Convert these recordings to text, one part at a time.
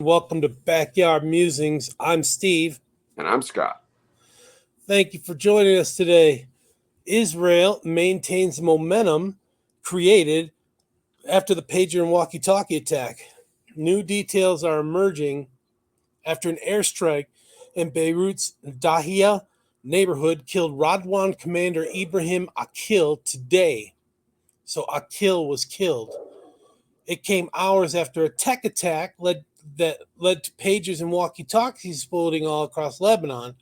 Welcome to Backyard Musings. I'm Steve. And I'm Scott. Thank you for joining us today. Israel maintains momentum created after the pager and walkie talkie attack. New details are emerging after an airstrike in Beirut's Dahia neighborhood killed Radwan commander Ibrahim Akil today. So Akil was killed. It came hours after a tech attack led to pagers and walkie-talkies exploding all across Lebanon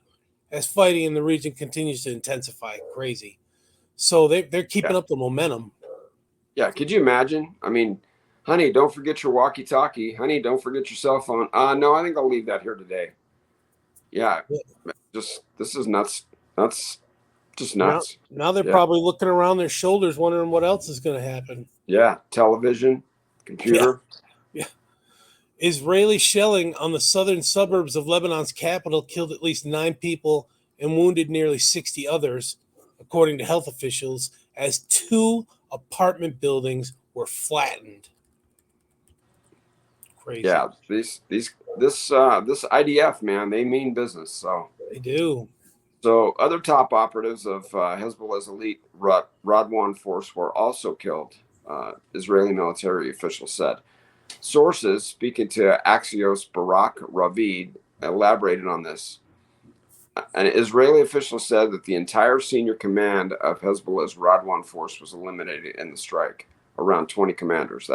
as fighting in the region continues to intensify. Crazy. So they're keeping up the momentum. Yeah, could you imagine? I mean, honey, don't forget your walkie-talkie. Honey, don't forget your cell phone. No, I think I'll leave that here today. Yeah, this is nuts. That's just nuts. Now they're probably looking around their shoulders wondering what else is going to happen. Yeah, television, computer. Yeah. Israeli shelling on the southern suburbs of Lebanon's capital killed at least 9 people and wounded nearly 60 others, according to health officials, as 2 apartment buildings were flattened. Crazy. Yeah, this IDF, man, they mean business. So they do. So other top operatives of Hezbollah's elite Radwan force were also killed, Israeli military officials said. Sources speaking to Axios Barak Ravid elaborated on this. An Israeli official said that the entire senior command of Hezbollah's Radwan force was eliminated in the strike. Around 20 commanders.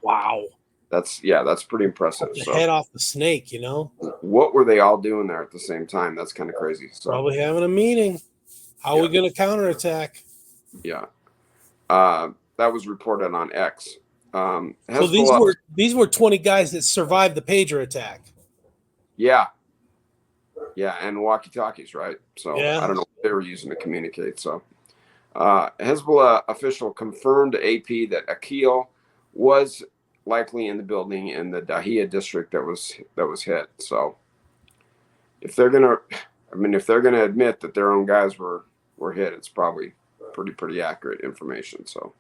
Wow. That's pretty impressive. The head off the snake, What were they all doing there at the same time? That's kind of crazy. So probably having a meeting. How are we going to counterattack? Yeah. That was reported on X. So these were 20 guys that survived the pager attack. Yeah, and walkie-talkies, right? So I don't know what they were using to communicate. So Hezbollah official confirmed to AP that Akil was likely in the building in the Dahia district that was hit. So if they're gonna admit that their own guys were hit, it's probably pretty accurate information. So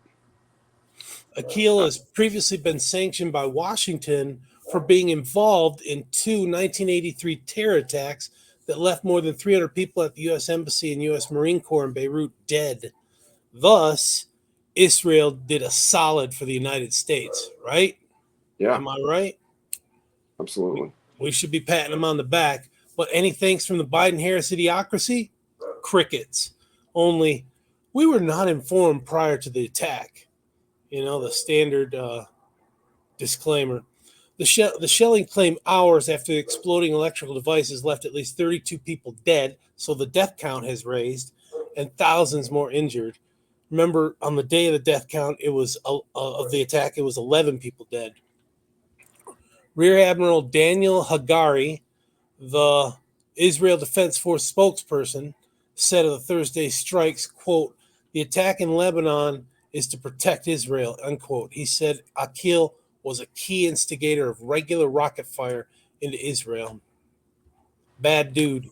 Akil has previously been sanctioned by Washington for being involved in 2 1983 terror attacks that left more than 300 people at the U.S. Embassy and U.S. Marine Corps in Beirut dead. Thus, Israel did a solid for the United States, right? Yeah. Am I right? Absolutely. We should be patting them on the back. But any thanks from the Biden-Harris idiocracy? Crickets. Only we were not informed prior to the attack. The standard disclaimer. The shelling came hours after the exploding electrical devices left at least 32 people dead, so the death count has raised, and thousands more injured. Remember, on the day of the death count, it was of the attack, it was 11 people dead. Rear Admiral Daniel Hagari, the Israel Defense Force spokesperson, said of the Thursday strikes, quote, "The attack in Lebanon is to protect Israel," unquote. He said Akil was a key instigator of regular rocket fire into Israel. Bad dude.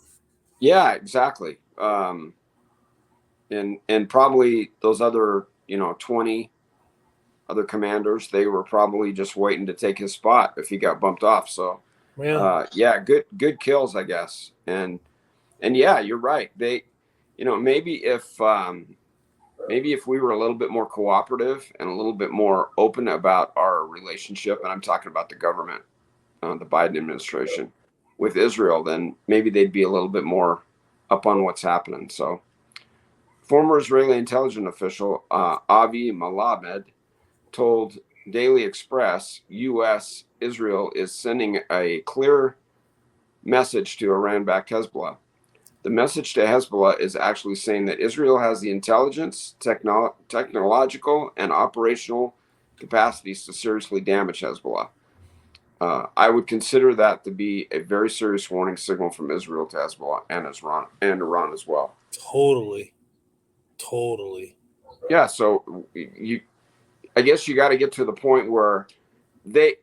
Yeah, exactly. And probably those other 20 other commanders, they were probably just waiting to take his spot if he got bumped off. So good kills, I guess. And yeah, you're right. They maybe if we were a little bit more cooperative and a little bit more open about our relationship, and I'm talking about the government, the Biden administration with Israel, then maybe they'd be a little bit more up on what's happening. So former Israeli intelligence official Avi Malamed told Daily Express U.S. Israel is sending a clear message to Iran-backed Hezbollah. The message to Hezbollah is actually saying that Israel has the intelligence, technological, and operational capacities to seriously damage Hezbollah. I would consider that to be a very serious warning signal from Israel to Hezbollah and Iran as well. Totally. Yeah, so I guess you got to get to the point where they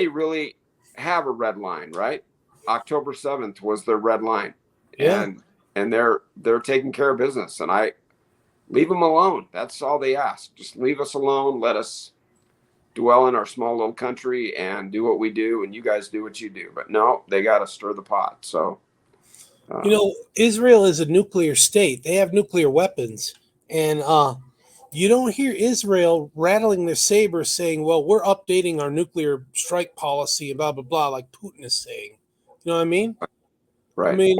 really have a red line, right? October 7th was their red line. Yeah. And they're taking care of business, and I leave them alone. That's all they ask. Just leave us alone. Let us dwell in our small little country and do what we do, and you guys do what you do. But no, they got to stir the pot. So, Israel is a nuclear state. They have nuclear weapons, and you don't hear Israel rattling their saber saying, "Well, we're updating our nuclear strike policy," and blah blah blah, like Putin is saying. You know what I mean? I right, mean,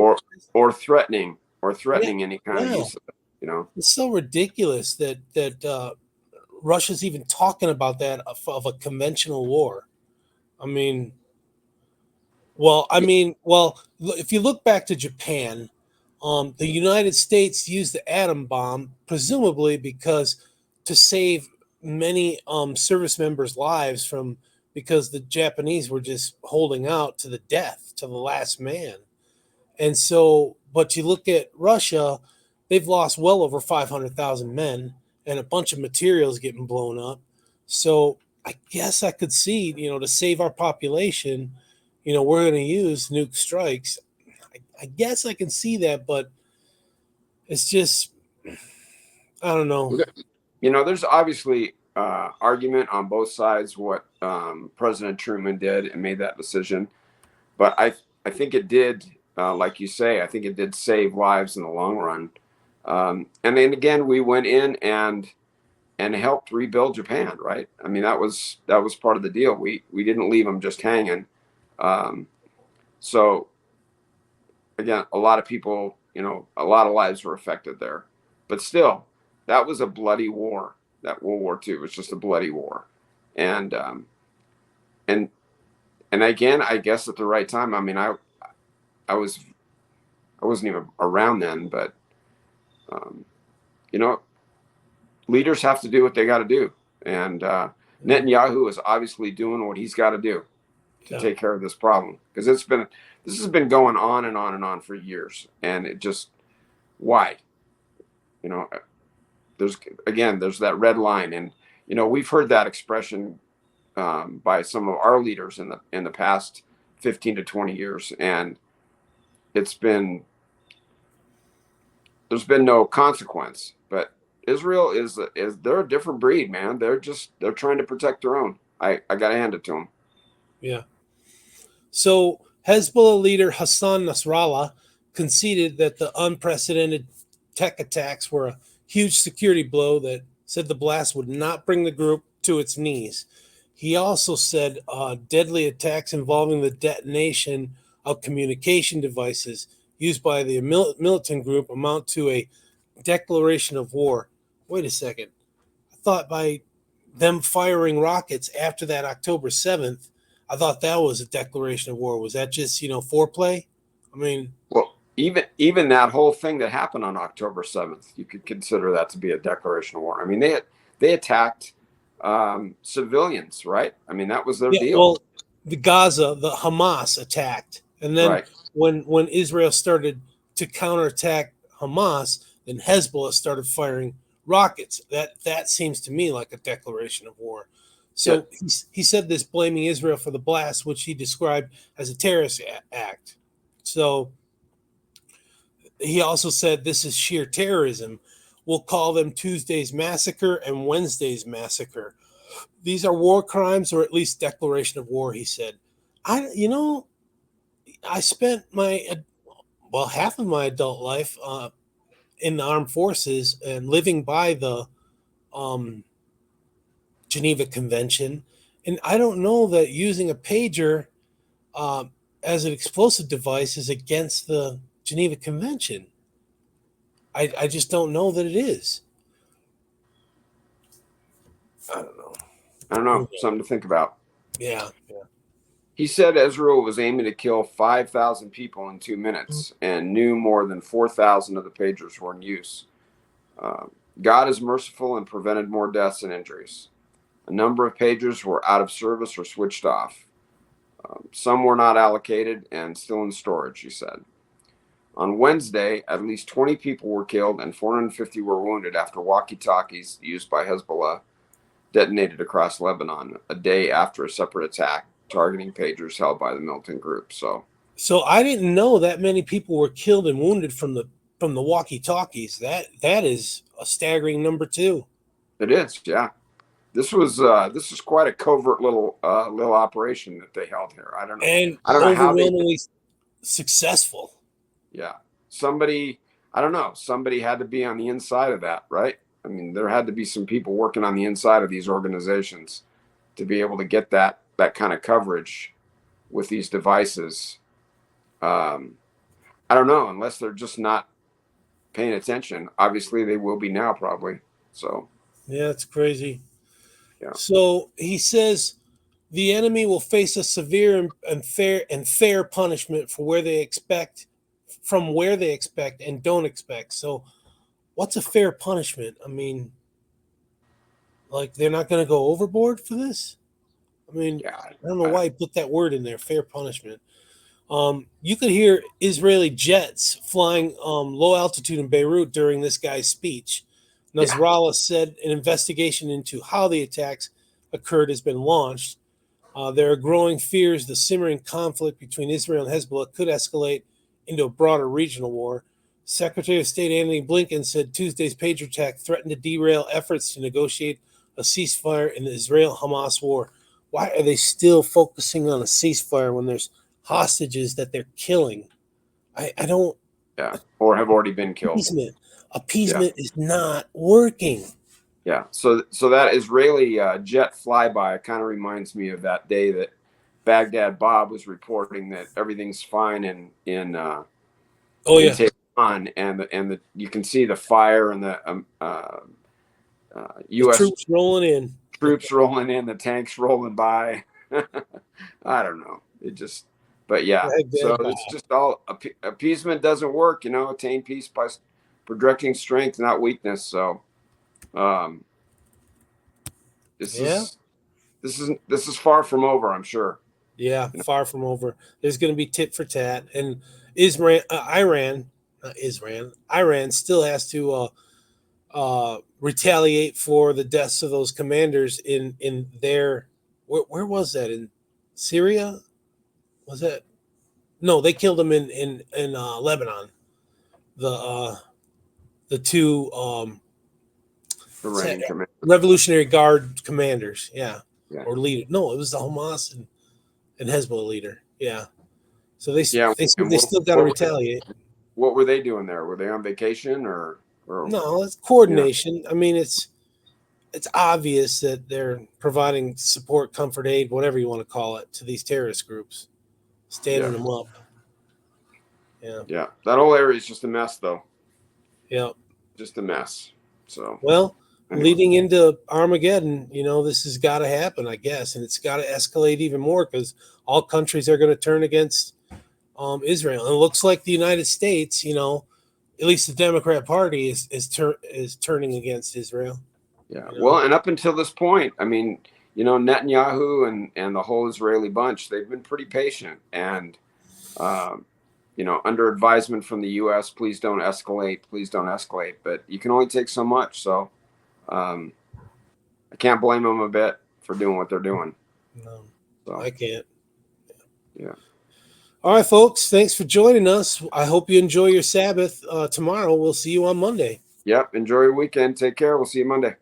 or threatening yeah, any kind of yeah. use of it. You know, It's so ridiculous that Russia's even talking about that of a conventional war. I mean, if you look back to Japan, the United States used the atom bomb presumably because to save many service members' lives because the Japanese were just holding out to the death, to the last man. And so, but you look at Russia, they've lost well over 500,000 men and a bunch of materials getting blown up. So I guess I could see, to save our population, we're going to use nuke strikes. I guess I can see that, but it's just, I don't know. there's obviously argument on both sides what President Truman did and made that decision, but I think it did, like you say, I think it did save lives in the long run. And then again, we went in and helped rebuild Japan, right? I mean, that was part of the deal. We didn't leave them just hanging. So again, a lot of people, a lot of lives were affected there, but still, that was a bloody war. That World War II was just a bloody war, and and again, I guess at the right time. I mean, I wasn't even around then, but um, you know, leaders have to do what they got to do, and Netanyahu is obviously doing what he's got to do to take care of this problem, because this has been going on and on and on for years, and it just why, there's that red line, and we've heard that expression by some of our leaders in the past 15 to 20 years, and there's been no consequence. But Israel is they're a different breed, man. They're trying to protect their own. I gotta hand it to them. Yeah. So Hezbollah leader Hassan Nasrallah conceded that the unprecedented tech attacks were a huge security blow that said the blast would not bring the group to its knees. He also said deadly attacks involving the detonation of communication devices used by the militant group amount to a declaration of war. Wait a second. I thought by them firing rockets after that October 7th, I thought that was a declaration of war. Was that just, foreplay? I mean, well, even that whole thing that happened on October 7th, you could consider that to be a declaration of war. I mean, they attacked civilians, right? I mean, that was their deal. Well, the Hamas attacked, and then right. when Israel started to counterattack Hamas, then Hezbollah started firing rockets. That seems to me like a declaration of war. So he said this, blaming Israel for the blast, which he described as a terrorist act. So he also said this is sheer terrorism. We'll call them Tuesday's massacre and Wednesday's massacre. These are war crimes, or at least declaration of war, he said. I spent half of my adult life in the armed forces and living by the Geneva Convention. And I don't know that using a pager as an explosive device is against the Geneva Convention. I just don't know that it is. I don't know. Something to think about. Yeah. He said Israel was aiming to kill 5,000 people in 2 minutes and knew more than 4,000 of the pagers were in use. God is merciful and prevented more deaths and injuries. A number of pagers were out of service or switched off. Some were not allocated and still in storage, he said. On Wednesday, at least 20 people were killed and 450 were wounded after walkie-talkies used by Hezbollah detonated across Lebanon a day after a separate attack targeting pagers held by the militant group. So I didn't know that many people were killed and wounded from the walkie-talkies. That is a staggering number too. it is, yeah. this was quite a covert little operation that they held here. I don't know. And I don't know how they overwhelmingly successful. Yeah. I don't know. Somebody had to be on the inside of that, right? I mean, there had to be some people working on the inside of these organizations to be able to get that kind of coverage with these devices. I don't know, unless they're just not paying attention. Obviously, they will be now, probably. So, yeah, it's crazy. Yeah. So he says the enemy will face a severe and fair punishment for where they expect and don't expect. So, what's a fair punishment? I mean, like they're not going to go overboard for this. I mean, yeah, I don't know why he put that word in there, fair punishment. You could hear Israeli jets flying low altitude in Beirut during this guy's speech. Nasrallah said an investigation into how the attacks occurred has been launched. There are growing fears the simmering conflict between Israel and Hezbollah could escalate into a broader regional war. Secretary of State Antony Blinken said Tuesday's pager attack threatened to derail efforts to negotiate a ceasefire in the Israel-Hamas war. Why are they still focusing on a ceasefire when there's hostages that they're killing? I don't. Yeah, or have already been killed. Appeasement is not working. Yeah, so that Israeli jet flyby kind of reminds me of that day that Baghdad Bob was reporting that everything's fine in Tehran, and you can see the fire and the U.S. troops rolling in, the tanks rolling by. I don't know. But yeah. So it's just all appeasement doesn't work. Attain peace by projecting strength, not weakness. So, this is far from over, I'm sure. Yeah, far from over. There's going to be tit for tat, and Iran still has to retaliate for the deaths of those commanders in their where was that, in Syria? Was that? No, they killed them in Lebanon. The two Revolutionary Guard commanders, yeah. Or leader. No, it was the Hamas and Hezbollah leader, yeah. So they still got to retaliate. What were they doing there? Were they on vacation or no? It's coordination. I mean, it's obvious that they're providing support, comfort, aid, whatever you want to call it, to these terrorist groups, standing them up. Yeah. Yeah. That whole area is just a mess, though. Yeah. Just a mess. So. Well, leading into Armageddon, this has got to happen, I guess, and it's got to escalate even more because all countries are going to turn against Israel. And it looks like the United States, at least the Democrat Party is turning against Israel. Yeah. Well, and up until this point, I mean, Netanyahu and the whole Israeli bunch, they've been pretty patient and, under advisement from the U.S., please don't escalate. But you can only take so much. So I can't blame them a bit for doing what they're doing. No, so. I can't. Yeah. All right, folks. Thanks for joining us. I hope you enjoy your Sabbath. Tomorrow, we'll see you on Monday. Yep. Enjoy your weekend. Take care. We'll see you Monday.